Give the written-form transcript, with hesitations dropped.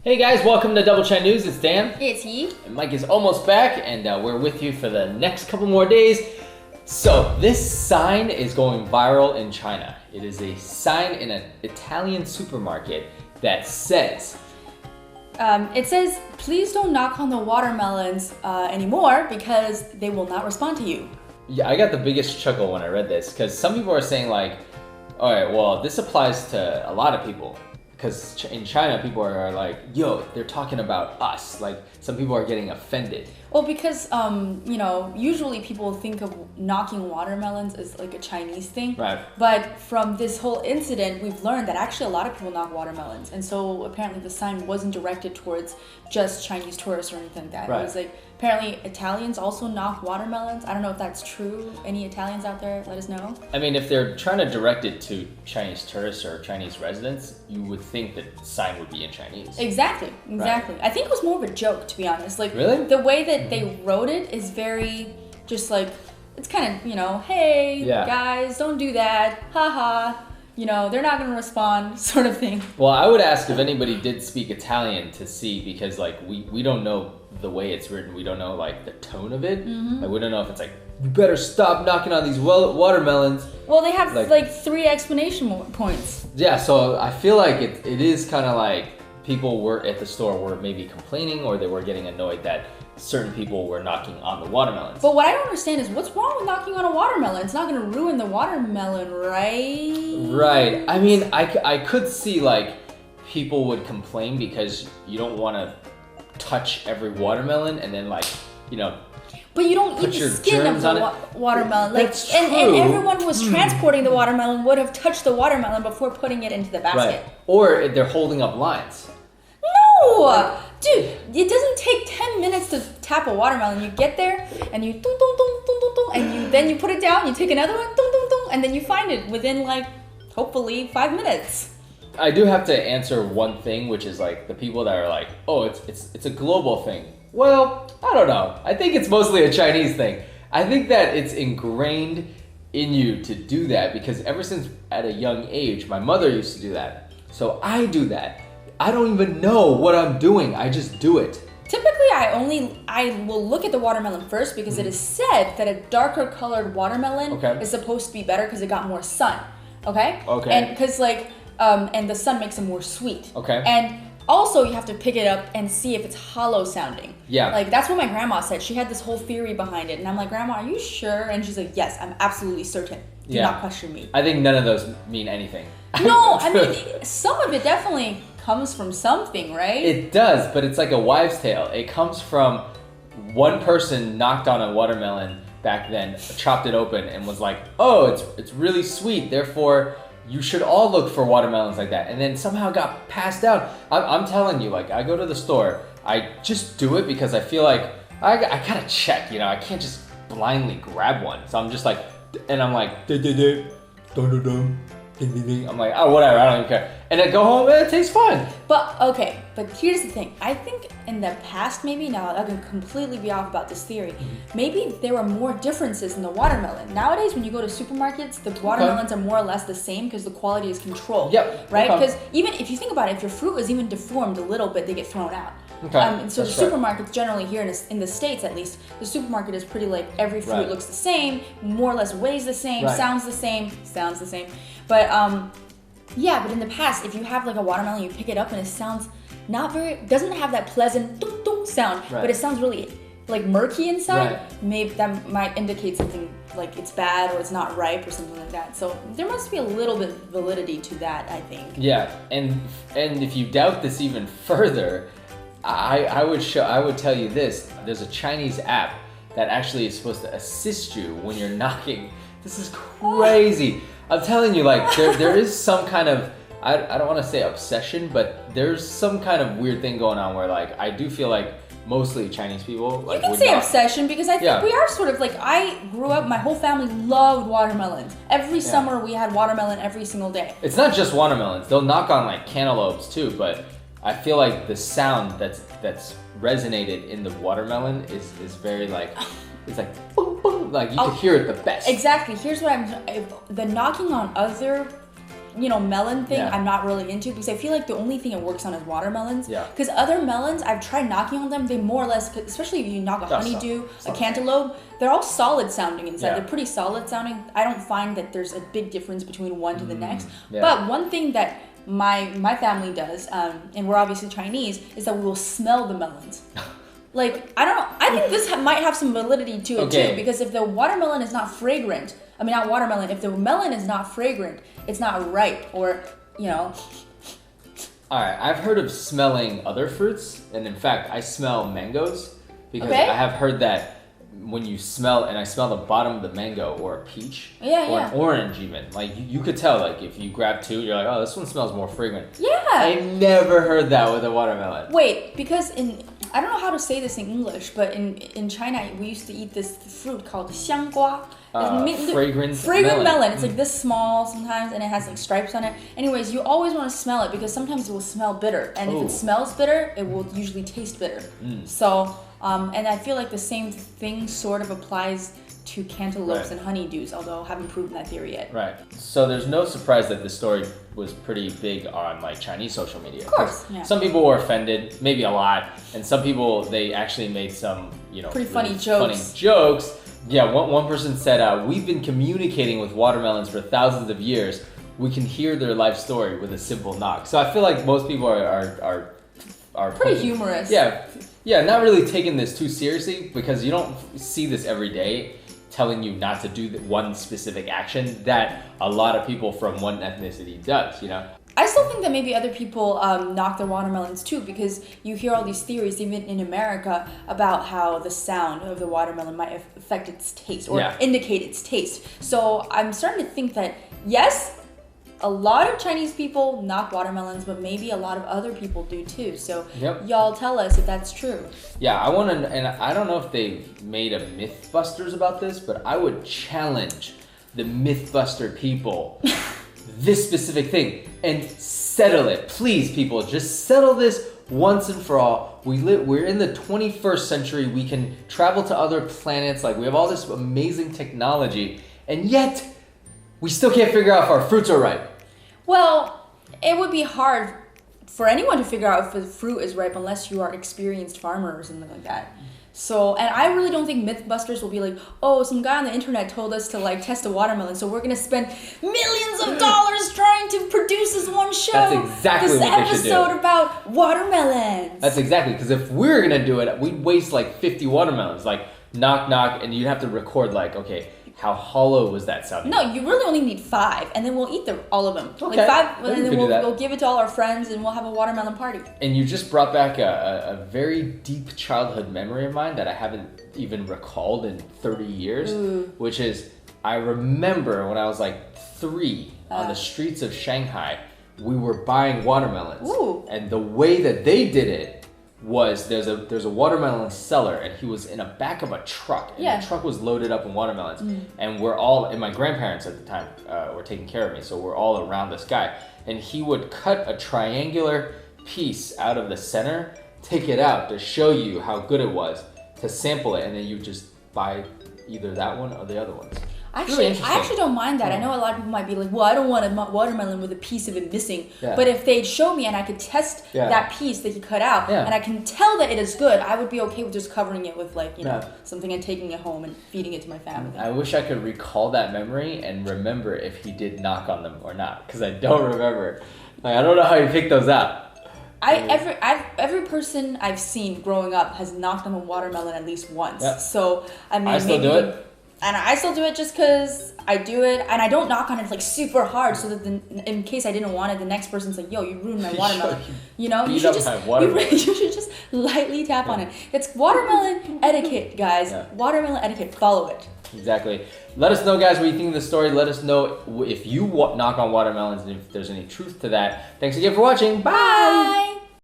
Hey guys, welcome to Double China News. It's Dan. It's Yi. And Mike is almost back, and we're with you for the next couple more days. So this sign is going viral in China. It is a sign in an Italian supermarket that says, please don't knock on the watermelons anymore because they will not respond to you. yeah, I got the biggest chuckle when I read this, because some people are saying like, all right, well, this applies to a lot of people. Because in China, people are like, yo, they're talking about us. Like, some people are getting offended. Well, because, usually people think of knocking watermelons as like a Chinese thing. Right. But from this whole incident, we've learned that actually a lot of people knock watermelons. And so apparently the sign wasn't directed towards just Chinese tourists or anything like that. Right. It was like, apparently Italians also knock watermelons. I don't know if that's true. Any Italians out there, let us know. I mean, if they're trying to direct it to Chinese tourists or Chinese residents, you would think that the sign would be in Chinese. Exactly. Right. I think it was more of a joke, to be honest. Like, really? The way that they wrote it is very just like, it's kind of, hey, guys, don't do that, haha. They're not going to respond, sort of thing. Well, I would ask if anybody did speak Italian to see, because like we don't know the way it's written. We don't know like the tone of it. Mm-hmm. Like, we don't know if it's like, you better stop knocking on these watermelons. Well, they have like 3 explanation points. Yeah, so I feel like it is kind of like people were at the store were maybe complaining, or they were getting annoyed that certain people were knocking on the watermelons. But what I don't understand is what's wrong with knocking on a watermelon? It's not going to ruin the watermelon, right? Right. I mean, I could see like people would complain because you don't want to touch every watermelon and then like, But you don't eat the skin of the watermelon. That's true. And everyone who was transporting the watermelon would have touched the watermelon before putting it into the basket. Right. Or they're holding up lines. No! Dude, it doesn't take 10 minutes to tap a watermelon. You get there and you dong dong dong dong dong dong, and then you put it down, you take another one, dong dong dong, and then you find it within like, hopefully 5 minutes. I do have to answer one thing, which is like the people that are like, oh, it's a global thing. Well, I don't know. I think it's mostly a Chinese thing. I think that it's ingrained in you to do that because ever since at a young age, my mother used to do that. So I do that. I don't even know what I'm doing. I just do it. Typically, I will look at the watermelon first because it is said that a darker colored watermelon is supposed to be better because it got more sun. Okay? Okay. And because and the sun makes it more sweet. Okay. And also, you have to pick it up and see if it's hollow sounding. Yeah. Like, that's what my grandma said. She had this whole theory behind it. And I'm like, Grandma, are you sure? And she's like, yes, I'm absolutely certain. Do not question me. I think none of those mean anything. No, I mean, some of it definitely comes from something, right? It does, but it's like a wives' tale. It comes from one person knocked on a watermelon back then, chopped it open, and was like, oh, it's really sweet, therefore you should all look for watermelons like that, and then somehow got passed down. I'm telling you, like, I go to the store, I just do it because I feel like I gotta check, I can't just blindly grab one. So I'm just like, and I'm like, I'm like, oh, whatever, I don't even care. And I go home and it tastes fine. But here's the thing. I think in the past, maybe now, I can completely be off about this theory. Maybe there were more differences in the watermelon. Nowadays, when you go to supermarkets, the watermelons are more or less the same because the quality is controlled. Yep. Right? Because even if you think about it, if your fruit is even deformed a little bit, they get thrown out. Okay. And so That's the supermarkets generally here in the States at least, the supermarket is pretty like every fruit looks the same, more or less weighs the same, sounds the same. But but in the past, if you have like a watermelon, you pick it up and it sounds doesn't have that pleasant dong dong sound, but it sounds really like murky inside. Maybe that might indicate something like it's bad or it's not ripe or something like that. So there must be a little bit of validity to that, I think. Yeah, and if you doubt this even further, I would tell you this. There's a Chinese app that actually is supposed to assist you when you're knocking. This is crazy. I'm telling you, like, there is some kind of, I don't want to say obsession, but there's some kind of weird thing going on where, like, I do feel like mostly Chinese people, like, you can say obsession because I think we are sort of like, I grew up, my whole family loved watermelons. Every summer we had watermelon every single day. It's not just watermelons. They'll knock on like cantaloupes too, but I feel like the sound that's resonated in the watermelon is very like, it's like boom boom, like you can hear it the best. Exactly. Here's what the knocking on other melon thing, I'm not really into because I feel like the only thing it works on is watermelons. Yeah. Because other melons, I've tried knocking on them, they more or less, especially if you knock a honeydew, a cantaloupe, they're all solid sounding inside. Yeah. They're pretty solid sounding. I don't find that there's a big difference between one to the next. Yeah. But one thing that my family does, and we're obviously Chinese, is that we will smell the melons. Like, I don't know, I think this might have some validity to it too, because if the watermelon is not fragrant, not watermelon, if the melon is not fragrant, it's not ripe, or, Alright, I've heard of smelling other fruits, and in fact, I smell mangoes, because I have heard that when you smell, and I smell the bottom of the mango, or a peach, or an orange even, like, you could tell, like, if you grab two, you're like, oh, this one smells more fragrant. Yeah! I never heard that with a watermelon. Wait, because I don't know how to say this in English, but in China, we used to eat this fruit called 香瓜. Fragrant melon. It's like this small sometimes, and it has like stripes on it. Anyways, you always want to smell it because sometimes it will smell bitter, and if it smells bitter, it will usually taste bitter. So, and I feel like the same thing sort of applies to cantaloupes and honeydews, although I haven't proven that theory yet. Right. So there's no surprise that this story was pretty big on like Chinese social media. Of course. Yeah. Some people were offended, maybe a lot, and some people they actually made some, pretty funny jokes. Yeah, one person said, we've been communicating with watermelons for thousands of years. We can hear their life story with a simple knock. So I feel like most people are pretty humorous. Yeah, not really taking this too seriously because you don't see this every day telling you not to do one specific action that a lot of people from one ethnicity does, I still think that maybe other people knock their watermelons too, because you hear all these theories, even in America, about how the sound of the watermelon might affect its taste or indicate its taste. So I'm starting to think that, yes, a lot of Chinese people knock watermelons, but maybe a lot of other people do too. So y'all tell us if that's true. Yeah, I want to, and I don't know if they made a Mythbusters about this, but I would challenge the Mythbuster people this specific thing and settle it. Please, people, just settle this once and for all. We're in the 21st century. We can travel to other planets. Like, we have all this amazing technology, and yet we still can't figure out if our fruits are ripe. Well, it would be hard for anyone to figure out if the fruit is ripe unless you are experienced farmer or something like that. So, and I really don't think Mythbusters will be like, oh, some guy on the internet told us to like test a watermelon, so we're gonna spend millions of dollars trying to produce this one show. That's exactly what they should do. This episode about watermelons. That's exactly, because if we were gonna do it, we'd waste like 50 watermelons, like knock knock, and you'd have to record like, okay, how hollow was that sounding? No, you really only need 5, and then we'll eat all of them. Okay. Like 5, and then we'll give it to all our friends, and we'll have a watermelon party. And you just brought back a very deep childhood memory of mine that I haven't even recalled in 30 years, which is I remember when I was like 3 on the streets of Shanghai, we were buying watermelons. And the way that they did it was there's a watermelon seller, and he was in the back of a truck, and the truck was loaded up in watermelons, and we're all, and my grandparents at the time were taking care of me, so we're all around this guy, and he would cut a triangular piece out of the center, take it out to show you how good it was, to sample it, and then you just buy either that one or the other ones. Actually, I actually don't mind that. I know a lot of people might be like, well, I don't want a watermelon with a piece of it missing. But if they'd show me and I could test that piece that he cut out, and I can tell that it is good, I would be okay with just covering it with like, something and taking it home and feeding it to my family. I wish I could recall that memory and remember if he did knock on them or not, because I don't remember. Like, I don't know how he picked those out. Every person I've seen growing up has knocked on a watermelon at least once. So I mean, I still do it. And I still do it just because I do it, and I don't knock on it like super hard, so that in case I didn't want it, the next person's like, "Yo, you ruined my watermelon." You should just lightly tap on it. It's watermelon etiquette, guys. Watermelon etiquette. Follow it. Exactly. Let us know, guys, what you think of the story. Let us know if you knock on watermelons and if there's any truth to that. Thanks again for watching. Bye.